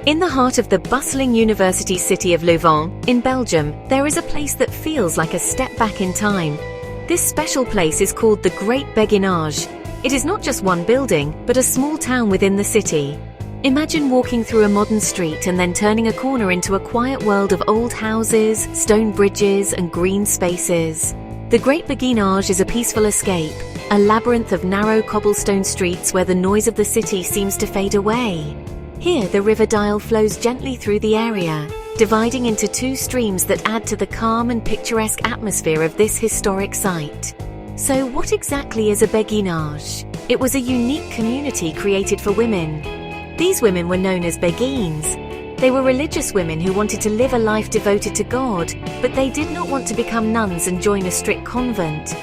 In the heart of the bustling university city of Leuven, in Belgium, there is a place that feels like a step back in time. This special place is called the Great Beguinage. It is not just one building, but a small town within the city. Imagine walking through a modern street and then turning a corner into a quiet world of old houses, stone bridges, and green spaces. The Great Beguinage is a peaceful escape, a labyrinth of narrow cobblestone streets where the noise of the city seems to fade away. Here, the River Dyle flows gently through the area, dividing into two streams that add to the calm and picturesque atmosphere of this historic site. So what exactly is a beguinage? It was a unique community created for women. These women were known as beguines. They were religious women who wanted to live a life devoted to God, but they did not want to become nuns and join a strict convent.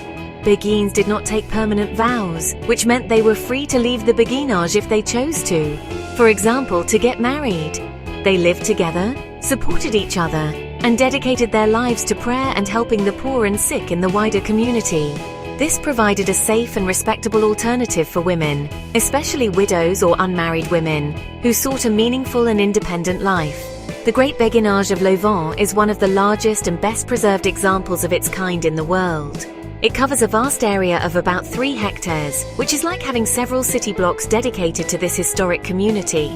Beguines did not take permanent vows, which meant they were free to leave the beguinage if they chose to. For example, to get married. They lived together, supported each other, and dedicated their lives to prayer and helping the poor and sick in the wider community. This provided a safe and respectable alternative for women, especially widows or unmarried women, who sought a meaningful and independent life. The Great Beguinage of Leuven is one of the largest and best preserved examples of its kind in the world. It covers a vast area of about 3 hectares, which is like having several city blocks dedicated to this historic community.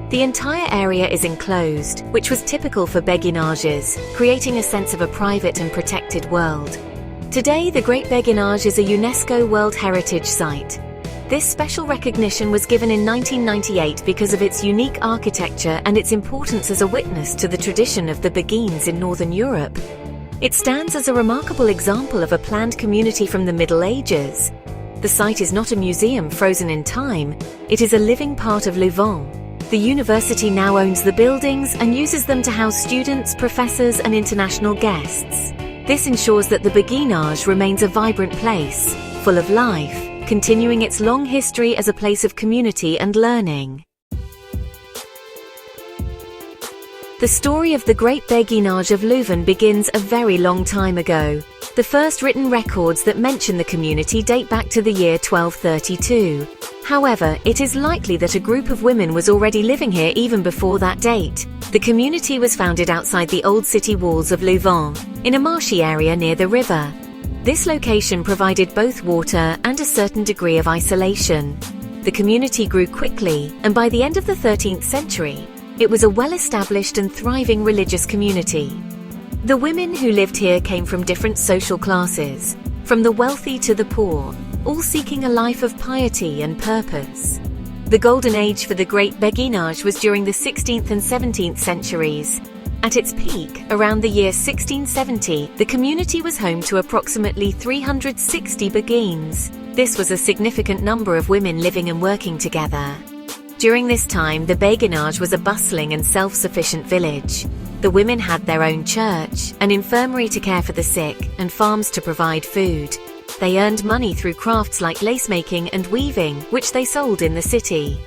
The entire area is enclosed, which was typical for beguinages, creating a sense of a private and protected world. Today, the Great Beguinage is a UNESCO World Heritage Site. This special recognition was given in 1998 because of its unique architecture and its importance as a witness to the tradition of the Beguines in Northern Europe. It stands as a remarkable example of a planned community from the Middle Ages. The site is not a museum frozen in time, it is a living part of Leuven. The university now owns the buildings and uses them to house students, professors, and international guests. This ensures that the Beguinage remains a vibrant place, full of life, continuing its long history as a place of community and learning. The story of the Great Beguinage of Leuven begins a very long time ago. The first written records that mention the community date back to the year 1232. However, it is likely that a group of women was already living here even before that date. The community was founded outside the old city walls of Leuven, in a marshy area near the river. This location provided both water and a certain degree of isolation. The community grew quickly, and by the end of the 13th century, it was a well-established and thriving religious community. The women who lived here came from different social classes, from the wealthy to the poor, all seeking a life of piety and purpose. The golden age for the Great Beguinage was during the 16th and 17th centuries. At its peak, around the year 1670, the community was home to approximately 360 Beguines. This was a significant number of women living and working together. During this time, the Beguinage was a bustling and self-sufficient village. The women had their own church, an infirmary to care for the sick, and farms to provide food. They earned money through crafts like lace-making and weaving, which they sold in the city.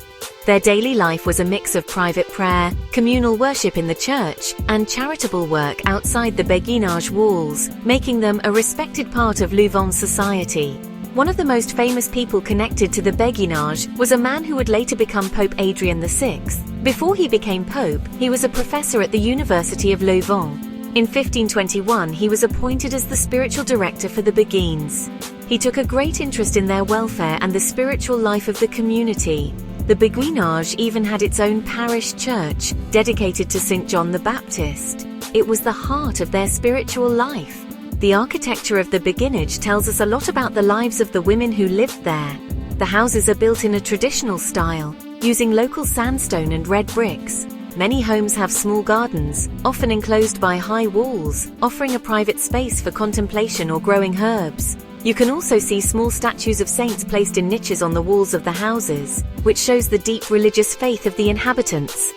Their daily life was a mix of private prayer, communal worship in the church, and charitable work outside the Beguinage walls, making them a respected part of Leuven society. One of the most famous people connected to the Beguinage was a man who would later become Pope Adrian VI. Before he became Pope, he was a professor at the University of Leuven. In 1521, he was appointed as the spiritual director for the Beguines. He took a great interest in their welfare and the spiritual life of the community. The Beguinage even had its own parish church, dedicated to St. John the Baptist. It was the heart of their spiritual life. The architecture of the Beguinage tells us a lot about the lives of the women who lived there. The houses are built in a traditional style, using local sandstone and red bricks. Many homes have small gardens, often enclosed by high walls, offering a private space for contemplation or growing herbs. You can also see small statues of saints placed in niches on the walls of the houses, which shows the deep religious faith of the inhabitants.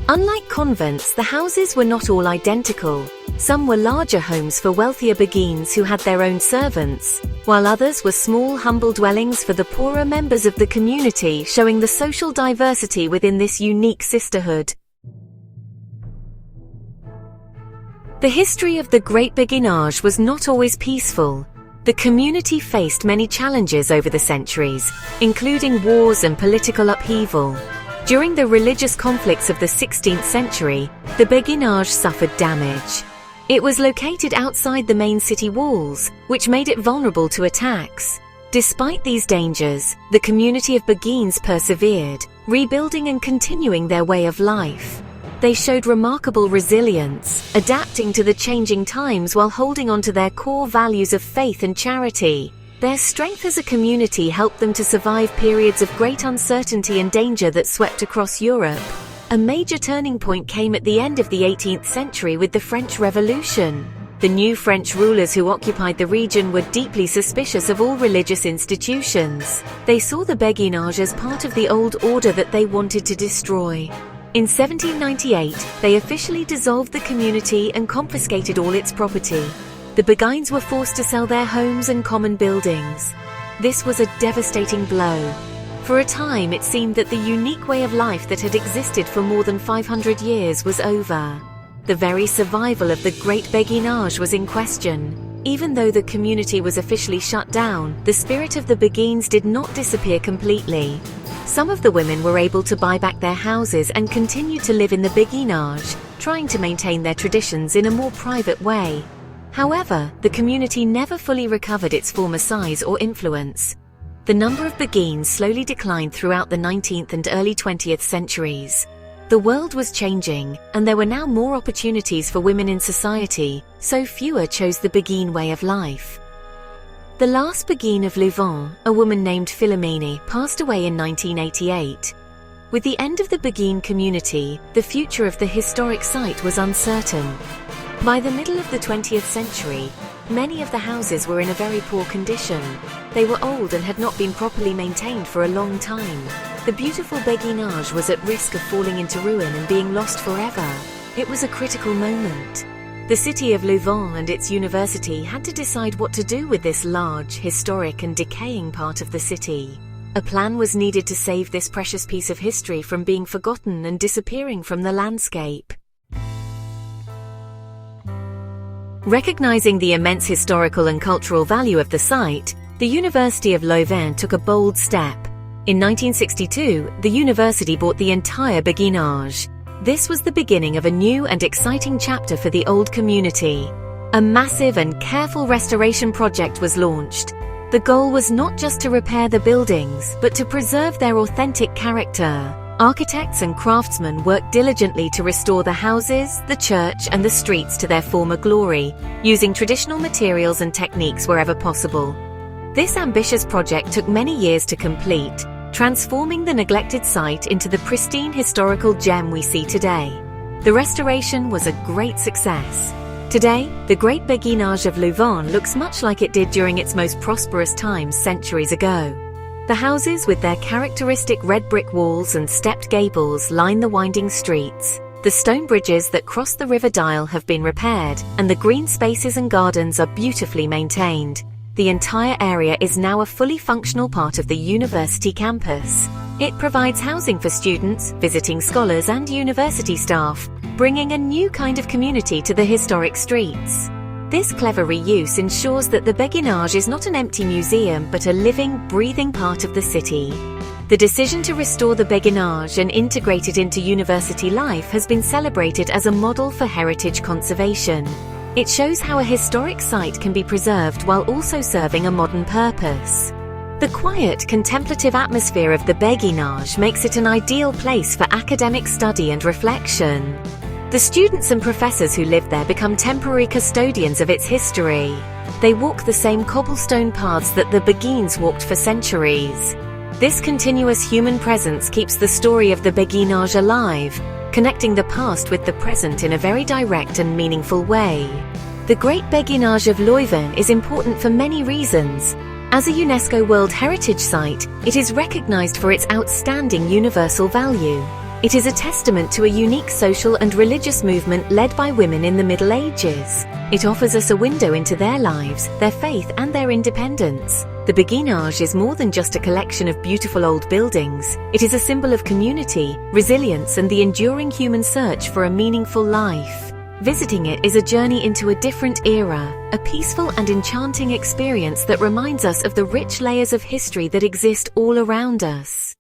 Unlike convents, the houses were not all identical. Some were larger homes for wealthier Beguines who had their own servants, while others were small, humble dwellings for the poorer members of the community, showing the social diversity within this unique sisterhood. The history of the Great Beguinage was not always peaceful. The community faced many challenges over the centuries, including wars and political upheaval. During the religious conflicts of the 16th century, the Beguinage suffered damage. It was located outside the main city walls, which made it vulnerable to attacks. Despite these dangers, the community of Beguines persevered, rebuilding and continuing their way of life. They showed remarkable resilience, adapting to the changing times while holding on to their core values of faith and charity. Their strength as a community helped them to survive periods of great uncertainty and danger that swept across Europe. A major turning point came at the end of the 18th century with the French Revolution. The new French rulers who occupied the region were deeply suspicious of all religious institutions. They saw the Beguinage as part of the old order that they wanted to destroy. In 1798, they officially dissolved the community and confiscated all its property. The Beguines were forced to sell their homes and common buildings. This was a devastating blow. For a time, it seemed that the unique way of life that had existed for more than 500 years was over. The very survival of the Great Beguinage was in question. Even though the community was officially shut down, the spirit of the Beguines did not disappear completely. Some of the women were able to buy back their houses and continue to live in the Beguinage, trying to maintain their traditions in a more private way. However, the community never fully recovered its former size or influence. The number of Beguines slowly declined throughout the 19th and early 20th centuries. The world was changing, and there were now more opportunities for women in society, so fewer chose the Beguine way of life. The last Beguine of Leuven, a woman named Philomene, passed away in 1988. With the end of the Beguine community, the future of the historic site was uncertain. By the middle of the 20th century, many of the houses were in a very poor condition. They were old and had not been properly maintained for a long time. The beautiful Beguinage was at risk of falling into ruin and being lost forever. It was a critical moment. The city of Leuven and its university had to decide what to do with this large, historic and decaying part of the city. A plan was needed to save this precious piece of history from being forgotten and disappearing from the landscape. Recognizing the immense historical and cultural value of the site, the University of Leuven took a bold step. In 1962, the university bought the entire Beguinage. This was the beginning of a new and exciting chapter for the old community. A massive and careful restoration project was launched. The goal was not just to repair the buildings, but to preserve their authentic character. Architects and craftsmen worked diligently to restore the houses, the church, and the streets to their former glory, using traditional materials and techniques wherever possible. This ambitious project took many years to complete, transforming the neglected site into the pristine historical gem we see today. The restoration was a great success. Today, the Great Beguinage of Leuven looks much like it did during its most prosperous times centuries ago. The houses with their characteristic red brick walls and stepped gables line the winding streets. The stone bridges that cross the River Dyle have been repaired, and the green spaces and gardens are beautifully maintained. The entire area is now a fully functional part of the university campus. It provides housing for students, visiting scholars and university staff, bringing a new kind of community to the historic streets. This clever reuse ensures that the Beguinage is not an empty museum but a living, breathing part of the city. The decision to restore the Beguinage and integrate it into university life has been celebrated as a model for heritage conservation. It shows how a historic site can be preserved while also serving a modern purpose. The quiet, contemplative atmosphere of the Beguinage makes it an ideal place for academic study and reflection. The students and professors who live there become temporary custodians of its history. They walk the same cobblestone paths that the Beguines walked for centuries. This continuous human presence keeps the story of the Beguinage alive, connecting the past with the present in a very direct and meaningful way. The Great Beguinage of Leuven is important for many reasons. As a UNESCO World Heritage Site, it is recognized for its outstanding universal value. It is a testament to a unique social and religious movement led by women in the Middle Ages. It offers us a window into their lives, their faith, and their independence. The Beguinage is more than just a collection of beautiful old buildings. It is a symbol of community, resilience, and the enduring human search for a meaningful life. Visiting it is a journey into a different era, a peaceful and enchanting experience that reminds us of the rich layers of history that exist all around us.